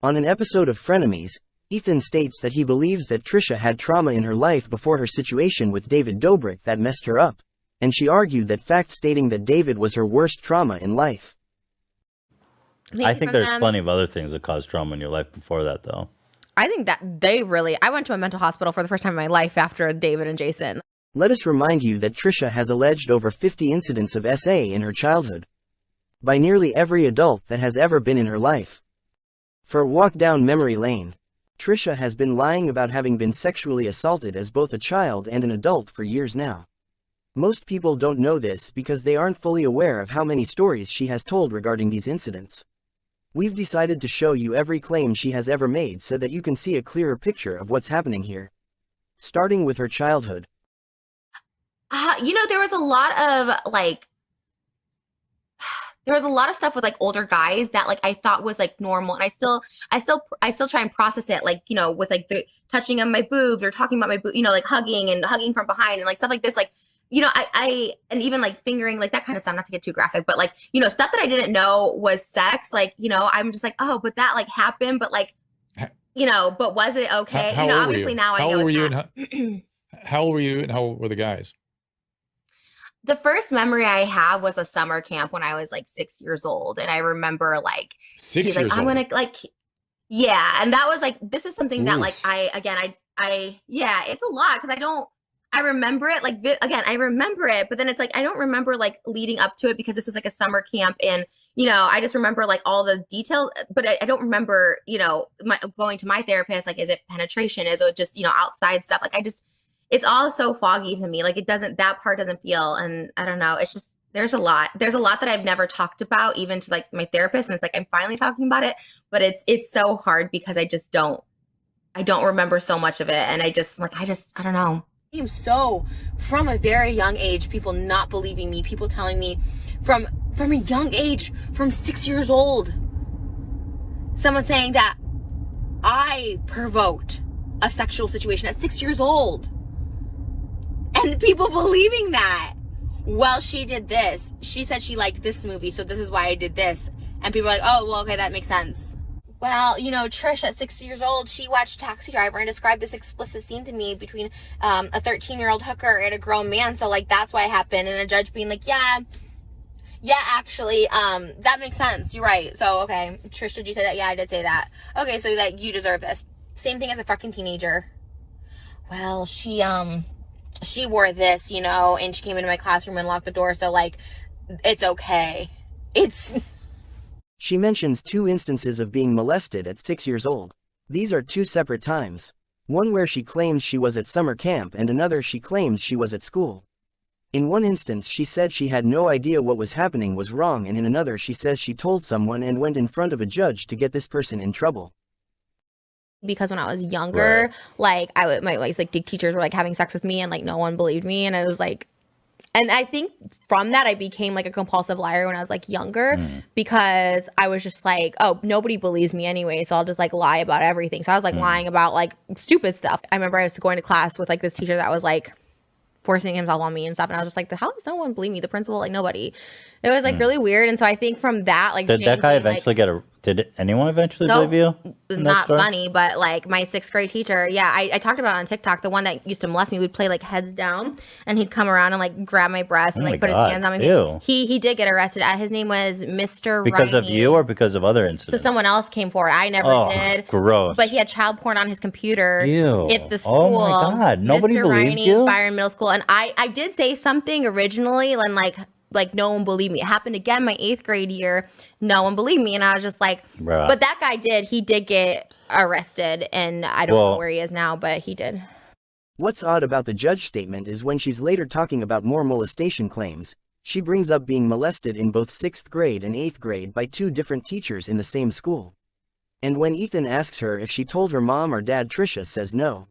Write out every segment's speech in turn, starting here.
On an episode of Frenemies, Ethan states that he believes that Trisha had trauma in her life before her situation with David Dobrik that messed her up, and she argued that fact stating that David was her worst trauma in life. I think there's plenty of other things that cause trauma in your life before that, though. I think that I went to a mental hospital for the first time in my life after David and Jason. Let us remind you that Trisha has alleged over 50 incidents of SA in her childhood, by nearly every adult that has ever been in her life. For a walk down memory lane, Trisha has been lying about having been sexually assaulted as both a child and an adult for years now. Most people don't know this because they aren't fully aware of how many stories she has told regarding these incidents. We've decided to show you every claim she has ever made so that you can see a clearer picture of what's happening here. Starting with her childhood. There was a lot of stuff with like older guys that like I thought was like normal, and I still try and process it, like, with like the touching of my boobs or talking about my like hugging from behind and like stuff like this, like, I and even like fingering, like that kind of stuff, not to get too graphic, but like, stuff that I didn't know was sex, like, I'm just like, oh, but that like happened, but like, but was it okay? Obviously now I know it's not. How old were you and how old were the guys? The first memory I have was a summer camp when I was like 6 years old. And I remember like, 6 he's years like, I'm old. going to like, yeah. And that was like, this is something that like, yeah, it's a lot. Cause I remember it like, I remember it, but then it's like, I don't remember like leading up to it because this was like a summer camp. And, I just remember like all the details, but I don't remember, going to my therapist, like, is it penetration? Is it just, outside stuff? Like, it's all so foggy to me. Like that part doesn't feel, and I don't know. It's just, there's a lot that I've never talked about, even to like my therapist. And it's like, I'm finally talking about it, but it's so hard because I don't remember so much of it. And I don't know. So from a very young age, people not believing me, people telling me from a young age, from 6 years old, someone saying that I provoked a sexual situation at 6 years old. And people believing that. Well, she did this. She said she liked this movie, so this is why I did this. And people are like, oh, well, okay, that makes sense. Well, Trish at 6 years old, she watched Taxi Driver and described this explicit scene to me between a 13-year-old hooker and a grown man. So, like, that's why it happened. And a judge being like, yeah, actually, that makes sense. You're right. So, okay, Trish, did you say that? Yeah, I did say that. Okay, so, like, you deserve this. Same thing as a fucking teenager. Well, she wore this, and she came into my classroom and locked the door. So, like, it's okay. She mentions 2 instances of being molested at 6 years old. These are 2 separate times. One where she claims she was at summer camp and another she claims she was at school. In one instance she said she had no idea what was happening was wrong, and in another she says she told someone and went in front of a judge to get this person in trouble. Because when I was younger, like my teachers were like having sex with me and like no one believed me, and I was like, and I think from that I became like a compulsive liar when I was like younger, because I was just like, oh, nobody believes me anyway, so I'll just like lie about everything. So I was like lying about like stupid stuff. I remember I was going to class with like this teacher that was like forcing himself on me and stuff, and I was just like, how does no one believe me? The principal, like nobody. It was like really weird. And so I think from that, like, did that guy eventually did anyone eventually believe you? Not funny, but like my 6th grade teacher, I talked about it on TikTok. The one that used to molest me would play like heads down, and he'd come around and like grab my breast and like put his hands on me. He did get arrested. His name was Mr. Because Riney. of you or because of other incidents? So someone else came forward. I never did. Gross. But he had child porn on his computer at the school. Oh my God. Nobody Mr. believed Riney, you? Byron Middle School. And I did say something originally, and like no one believed me. It happened again my 8th grade year. No one believed me, and I was just like, but that guy he did get arrested, and I don't know where he is now, but he did. What's odd about the judge statement is when she's later talking about more molestation claims, she brings up being molested in both 6th grade and 8th grade by 2 different teachers in the same school. And when Ethan asks her if she told her mom or dad, Trisha says no.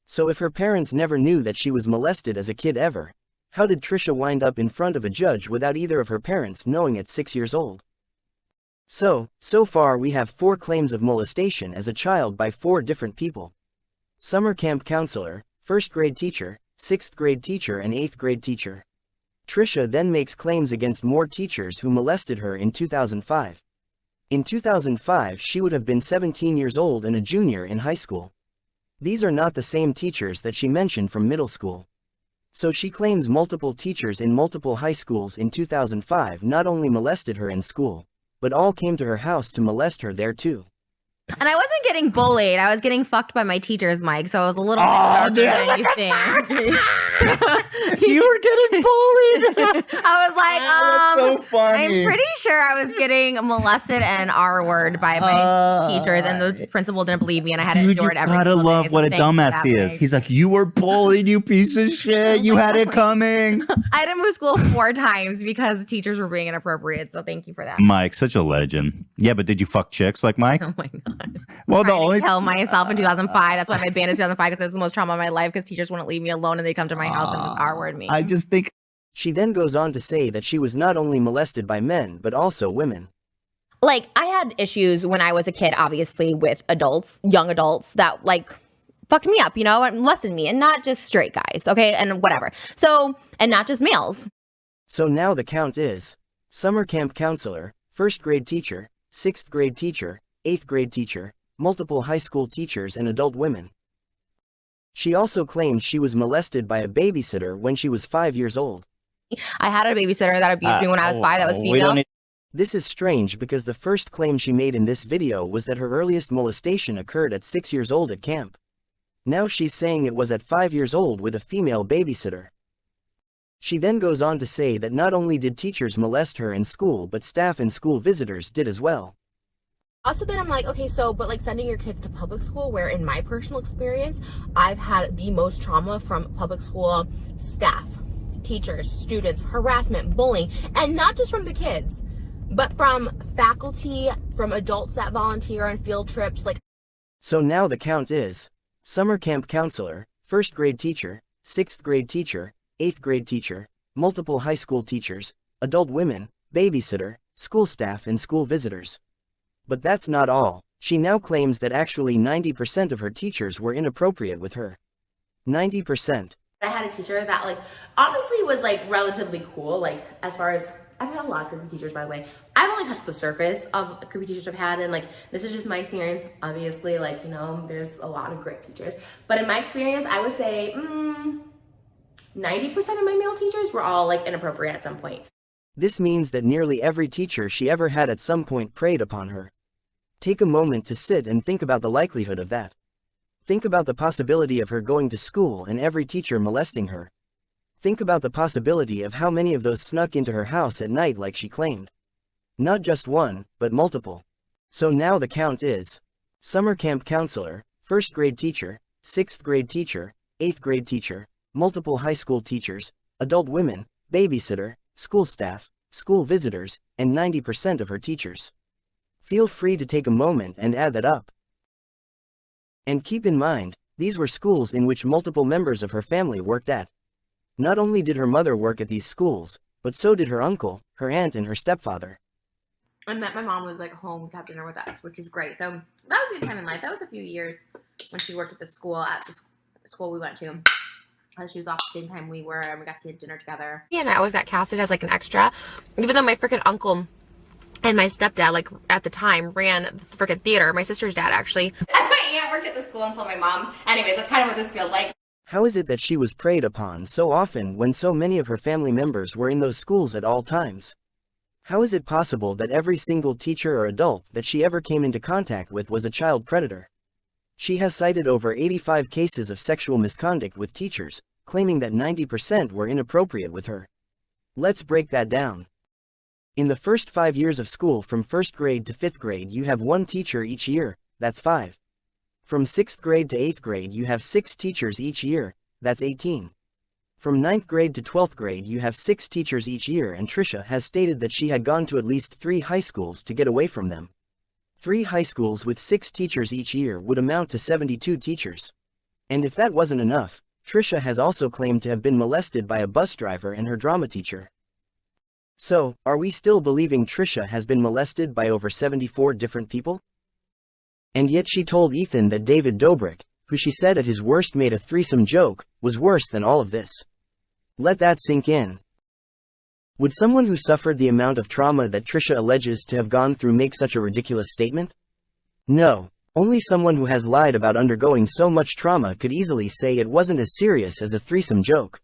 So if her parents never knew that she was molested as a kid ever, how did Trisha wind up in front of a judge without either of her parents knowing at 6 years old? So far we have 4 claims of molestation as a child by 4 different people. Summer camp counselor, 1st grade teacher, 6th grade teacher and 8th grade teacher. Trisha then makes claims against more teachers who molested her in 2005. In 2005 she would have been 17 years old and a junior in high school. These are not the same teachers that she mentioned from middle school. So she claims multiple teachers in multiple high schools in 2005 not only molested her in school, but all came to her house to molest her there too. And I wasn't getting bullied. I was getting fucked by my teachers, Mike. So it was a little bit darker than you think. You were getting bullied. I was like, That's so funny. I'm pretty sure I was getting molested and R-word by my teachers, and the principal didn't believe me, and I had to endure it every gotta single love day. what a Thanks for dumbass that, he is. Mike. He's like, you were bullied, you piece of shit. You had it coming. I had to move school 4 times because teachers were being inappropriate. So thank you for that. Mike, such a legend. Yeah, but did you fuck chicks like Mike? Oh my god. Well, the only Kill myself in 2005. That's why my band is 2005, because it was the most trauma of my life, because teachers wouldn't leave me alone and they'd come to my house and just R-word me. I just think She then goes on to say that she was not only molested by men but also women. Like, I had issues when I was a kid, obviously, with adults, young adults that like fucked me up, you know, and molested me, and not just straight guys, okay, and whatever. So, and not just males. So now the count is summer camp counselor, 1st grade teacher, 6th grade teacher, 8th grade teacher, multiple high school teachers and adult women. She also claims she was molested by a babysitter when she was 5 years old. I had a babysitter that abused me when I was 5 that was female. This is strange because the first claim she made in this video was that her earliest molestation occurred at 6 years old at camp. Now she's saying it was at 5 years old with a female babysitter. She then goes on to say that not only did teachers molest her in school but staff and school visitors did as well. Also, then I'm like, okay, so, but like sending your kids to public school, where in my personal experience, I've had the most trauma from public school staff, teachers, students, harassment, bullying, and not just from the kids, but from faculty, from adults that volunteer on field trips, like. So now the count is summer camp counselor, 1st grade teacher, 6th grade teacher, 8th grade teacher, multiple high school teachers, adult women, babysitter, school staff and school visitors. But that's not all. She now claims that actually 90% of her teachers were inappropriate with her. 90%. I had a teacher that like honestly was like relatively cool, like as far as, I've had a lot of creepy teachers, by the way. I've only touched the surface of creepy teachers I've had, and like this is just my experience. Obviously, like, you know, there's a lot of great teachers, but in my experience I would say 90% of my male teachers were all like inappropriate at some point. This means that nearly every teacher she ever had at some point preyed upon her. Take a moment to sit and think about the likelihood of that. Think about the possibility of her going to school and every teacher molesting her. Think about the possibility of how many of those snuck into her house at night like she claimed. Not just one, but multiple. So now the count is summer camp counselor, 1st grade teacher, 6th grade teacher, 8th grade teacher, multiple high school teachers, adult women, babysitter, school staff, school visitors, and 90% of her teachers. Feel free to take a moment and add that up. And keep in mind, these were schools in which multiple members of her family worked at. Not only did her mother work at these schools, but so did her uncle, her aunt, and her stepfather. I met my mom was like home to have dinner with us, which was great. So that was a good time in life. That was a few years when she worked at the school we went to. She was off at the same time we were, and we got to eat dinner together. Yeah, and I always got casted as like an extra, even though my freaking uncle and my stepdad, like at the time, ran the freaking theater. My sister's dad, actually. And my aunt worked at the school until my mom. Anyways, that's kind of what this feels like. How is it that she was preyed upon so often when so many of her family members were in those schools at all times? How is it possible that every single teacher or adult that she ever came into contact with was a child predator? She has cited over 85 cases of sexual misconduct with teachers, claiming that 90% were inappropriate with her. Let's break that down. In the first 5 years of school, from 1st grade to 5th grade, you have 1 teacher each year, that's 5. From 6th grade to 8th grade, you have 6 teachers each year, that's 18. From 9th grade to 12th grade, you have 6 teachers each year, and Trisha has stated that she had gone to at least 3 high schools to get away from them. 3 high schools with 6 teachers each year would amount to 72 teachers. And if that wasn't enough, Trisha has also claimed to have been molested by a bus driver and her drama teacher. So, are we still believing Trisha has been molested by over 74 different people? And yet she told Ethan that David Dobrik, who she said at his worst made a threesome joke, was worse than all of this. Let that sink in. Would someone who suffered the amount of trauma that Trisha alleges to have gone through make such a ridiculous statement? No. Only someone who has lied about undergoing so much trauma could easily say it wasn't as serious as a threesome joke.